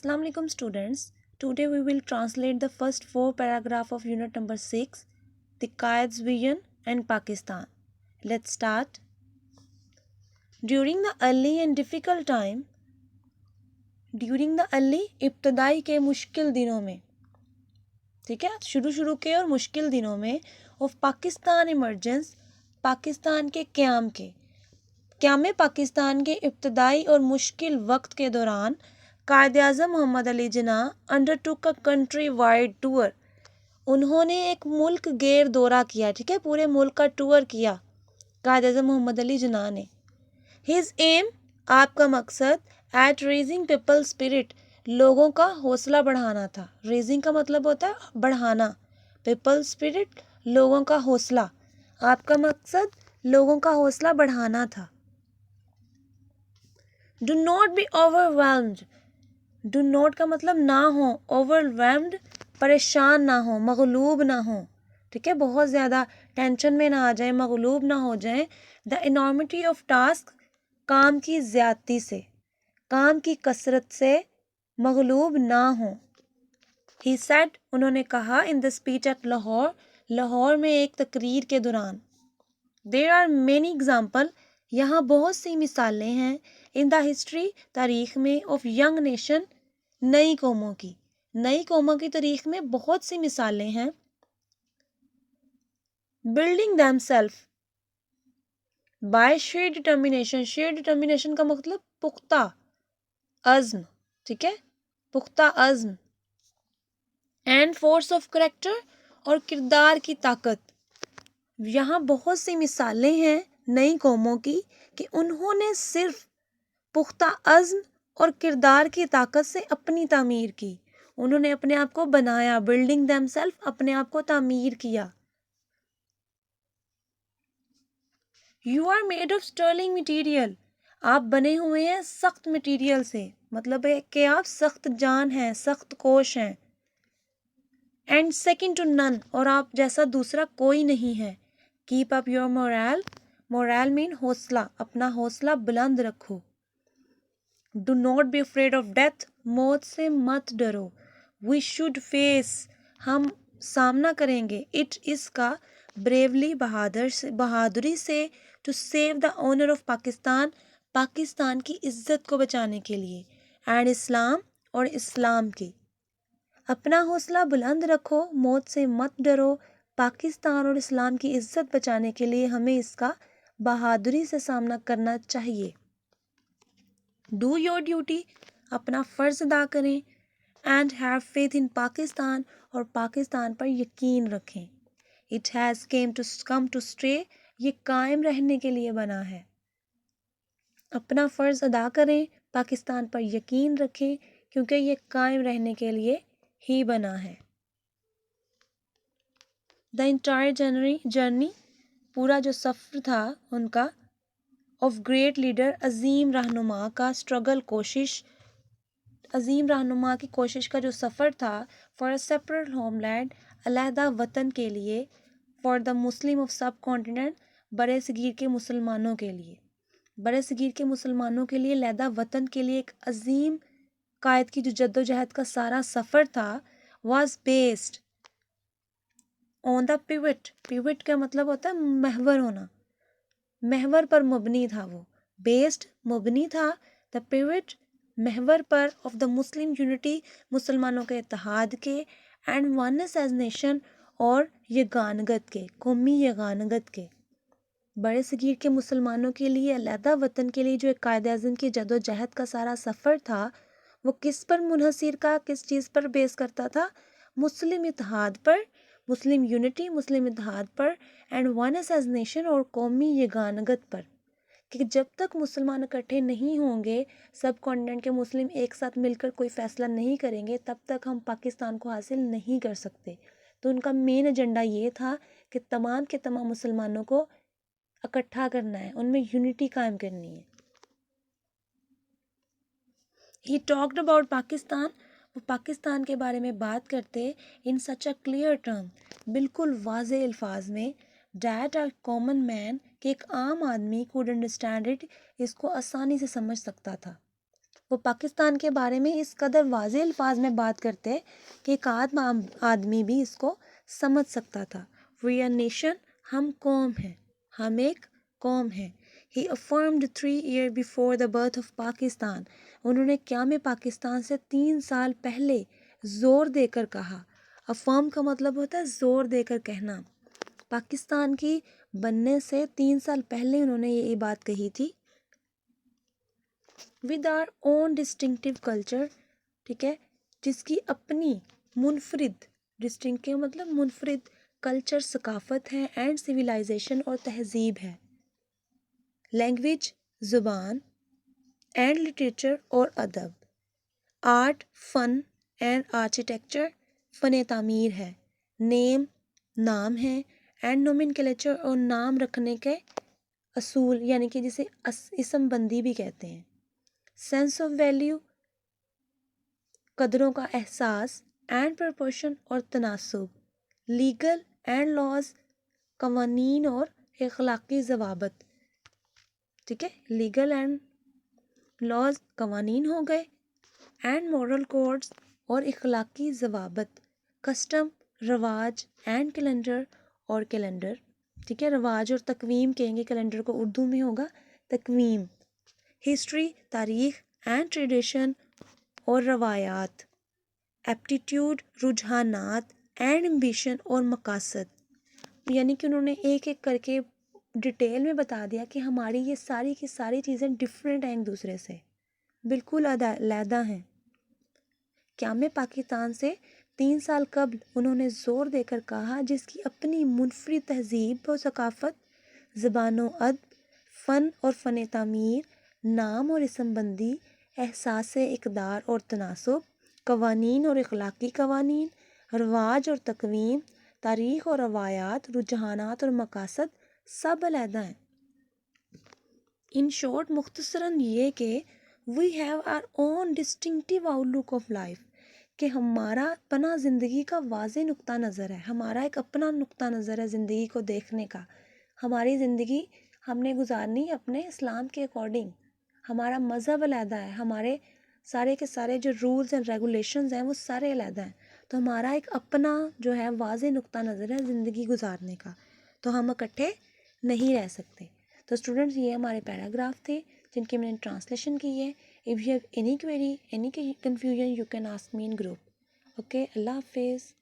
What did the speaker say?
Assalamu alaikum students. Today we will translate the first 4 paragraph of unit number 6, the Qaid's vision and Pakistan. Let's start. During the early and difficult time, ابتدائی کے مشکل دنوں میں, ٹھیک ہے, شروع کے اور مشکل دنوں میں of پاکستان ایمرجنس, پاکستان کے قیام پاکستان کے ابتدائی اور مشکل وقت کے دوران قائد اعظم محمد Ali Jinnah انڈرٹوک a country wide tour. انہوں نے ایک ملک گیر دورہ کیا, ٹھیک ہے, پورے ملک کا ٹور کیا قائد اعظم محمد علی جناح نے. ہز ایم, آپ کا مقصد, ایٹ ریزنگ پیپل اسپرٹ, لوگوں کا حوصلہ بڑھانا تھا. ریزنگ کا مطلب ہوتا ہے بڑھانا, پیپل اسپرٹ لوگوں کا حوصلہ, آپ کا مقصد لوگوں کا حوصلہ بڑھانا تھا. Do not be over do not کا مطلب نہ ہو, اوور پریشان نہ ہو, مغلوب نہ ہو, ٹھیک ہے, بہت زیادہ ٹینشن میں نہ آ جائیں, مغلوب نہ ہو جائیں. دا انارمٹی آف ٹاسک, کام کی زیادتی سے, کام کی کثرت سے مغلوب نہ ہو. ہی سیڈ, انہوں نے کہا, in the speech at Lahore, Lahore میں ایک تقریر کے دوران. دیر آر مینی ایگزامپل, یہاں بہت سی مثالیں ہیں, ان دا ہسٹری, تاریخ میں, آف ینگ نیشن, نئی قوموں کی تاریخ میں بہت سی مثالیں ہیں. Building them self by share determination, share determination کا مطلب پختہ عزم, ٹھیک ہے, پختہ عزم. اینڈ فورس آف کریکٹر, اور کردار کی طاقت. یہاں بہت سی مثالیں ہیں نئی قوموں کی کہ انہوں نے صرف پختہ عزم اور کردار کی طاقت سے اپنی تعمیر کی, انہوں نے اپنے آپ کو بنایا. بلڈنگ دیم سیلف, اپنے آپ کو تعمیر کیا. You are made of sterling material, آپ بنے ہوئے ہیں سخت مٹیریل سے, مطلب ہے کہ آپ سخت جان ہیں, سخت کوش ہیں. اینڈ سیکنڈ ٹو نن, اور آپ جیسا دوسرا کوئی نہیں ہے. Keep up your morale, morale مین حوصلہ, اپنا حوصلہ بلند رکھو. Do not be afraid of death, موت سے مت ڈرو. وی شوڈ فیس, ہم سامنا کریں گے, اٹ, اس کا, بریولی, بہادری سے, to save the honour of Pakistan, Pakistan کی عزت کو بچانے کے لیے. اینڈ اسلام, اور اسلام کی. اپنا حوصلہ بلند رکھو, موت سے مت ڈرو, پاکستان اور اسلام کی عزت بچانے کے لیے ہمیں اس کا بہادری سے سامنا کرنا چاہیے. ڈو یور ڈیوٹی, اپنا فرض ادا کریں. And have faith in Pakistan, اور پاکستان پر یقین رکھیں. It has come to stay, یہ قائم رہنے کے لیے بنا ہے. اپنا فرض ادا کریں, پاکستان پر یقین رکھیں, کیونکہ یہ قائم رہنے کے لیے ہی بنا ہے. دا انٹائر جرنی, پورا جو سفر تھا ان کا, آف گریٹ لیڈر, عظیم رہنما کا, اسٹرگل, کوشش, عظیم رہنما کی کوشش کا جو سفر تھا. For a separate homeland, علیحدہ وطن کے لیے. For the Muslim of subcontinent, برے صغیر کے مسلمانوں کے لیے, برے صغیر کے مسلمانوں کے لیے علیحدہ وطن کے لیے ایک عظیم قائد کی جو جد و جہد کا سارا سفر تھا. Was based on the pivot, pivot کا مطلب ہوتا ہے محور ہونا, محور پر مبنی تھا وہ. بیسڈ, مبنی تھا. دا پیوٹ, محور پر. آف دا مسلم یونٹی, مسلمانوں کے اتحاد کے. اینڈ ونس ایز نیشن, اور یگانگت کے, قومی یگانگت کے. بڑے صغیر کے مسلمانوں کے لیے علیحدہ وطن کے لیے جو ایک قائد اعظم کی جد و جہد کا سارا سفر تھا, وہ کس پر منحصر کا, کس چیز پر بیس کرتا تھا؟ مسلم اتحاد پر, مسلم یونٹی, مسلم اتحاد پر. اینڈ ونس ایز نیشن, اور قومی یگانگت پر, کہ جب تک مسلمان اکٹھے نہیں ہوں گے, سب کانٹیننٹ کے مسلم ایک ساتھ مل کر کوئی فیصلہ نہیں کریں گے, تب تک ہم پاکستان کو حاصل نہیں کر سکتے. تو ان کا مین ایجنڈا یہ تھا کہ تمام کے تمام مسلمانوں کو اکٹھا کرنا ہے, ان میں یونٹی قائم کرنی ہے. ہی ٹاکڈ اباؤٹ پاکستان, وہ پاکستان کے بارے میں بات کرتے ان سچ اے کلیئر ٹرم, بالکل واضح الفاظ میں. ڈیٹ اے کامن مین, کہ ایک عام آدمی could understand it, اس کو آسانی سے سمجھ سکتا تھا. وہ پاکستان کے بارے میں اس قدر واضح الفاظ میں بات کرتے کہ ایک عام آدمی بھی اس کو سمجھ سکتا تھا. وی آر نیشن، ہم قوم ہیں، ہم ایک قوم ہیں. He affirmed 3 years before the birth of Pakistan. انہوں نے قیام پاکستان سے 3 سال پہلے زور دے کر کہا. افرم کا مطلب ہوتا ہے زور دے کر کہنا. پاکستان کی بننے سے 3 سال پہلے انہوں نے یہ بات کہی تھی. with our own distinctive culture، ٹھیک ہے، جس کی اپنی منفرد، ڈسٹنکٹیو مطلب منفرد کلچر، ثقافت ہے، اینڈ سویلائزیشن اور تہذیب ہے. لینگویج زبان، اینڈ لٹریچر اور ادب. آرٹ فن اینڈ آرکیٹیکچر فن تعمیر ہے. نیم نام ہے، اینڈ نومنکلیچر اور نام رکھنے کے اصول، یعنی کہ جسے اسم بندی بھی کہتے ہیں. سینس آف ویلیو قدروں کا احساس، اینڈ پرپورشن اور تناسب. لیگل اینڈ لاز قوانین اور اخلاقی ضوابط، ٹھیک ہے، لیگل اینڈ لاز قوانین ہو گئے، اینڈ مورل کوڈز اور اخلاقی ضوابط. کسٹم رواج اینڈ کیلنڈر اور کیلنڈر، ٹھیک ہے، رواج اور تقویم کہیں گے، کیلنڈر کو اردو میں ہوگا تقویم. ہسٹری تاریخ اینڈ ٹریڈیشن اور روایات. ایپٹیٹیوڈ رجحانات اینڈ امبیشن اور مقاصد، یعنی کہ انہوں نے ایک ایک کر کے ڈیٹیل میں بتا دیا کہ ہماری یہ ساری کی ساری چیزیں ڈفرینٹ ہیں، ایک دوسرے سے بالکل علیحدہ ہیں. قیام پاکستان سے 3 سال قبل انہوں نے زور دے کر کہا جس کی اپنی منفرد تہذیب و ثقافت، زبان و ادب، فن اور فن تعمیر، نام اور اسم بندی، احساس اقدار اور تناسب، قوانین اور اخلاقی قوانین، رواج اور تقویم، تاریخ اور روایات، رجحانات اور مقاصد سب علیحدہ ہیں. ان شارٹ مختصراً یہ کہ we have our own distinctive outlook of life, کہ ہمارا اپنا زندگی کا واضح نقطہ نظر ہے، ہمارا ایک اپنا نقطہ نظر ہے زندگی کو دیکھنے کا. ہماری زندگی ہم نے گزارنی اپنے اسلام کے اکارڈنگ. ہمارا مذہب علیحدہ ہے، ہمارے سارے کے سارے جو رولز اینڈ ریگولیشنز ہیں وہ سارے علیحدہ ہیں. تو ہمارا ایک اپنا جو ہے واضح نقطہ نظر ہے زندگی گزارنے کا، تو ہم اکٹھے نہیں رہ سکتے. تو اسٹوڈنٹس یہ ہمارے پیراگراف تھے جن کی میں نے ٹرانسلیشن کی ہے. If you have any query, any confusion, you can ask me in group. Okay, اللہ حافظ.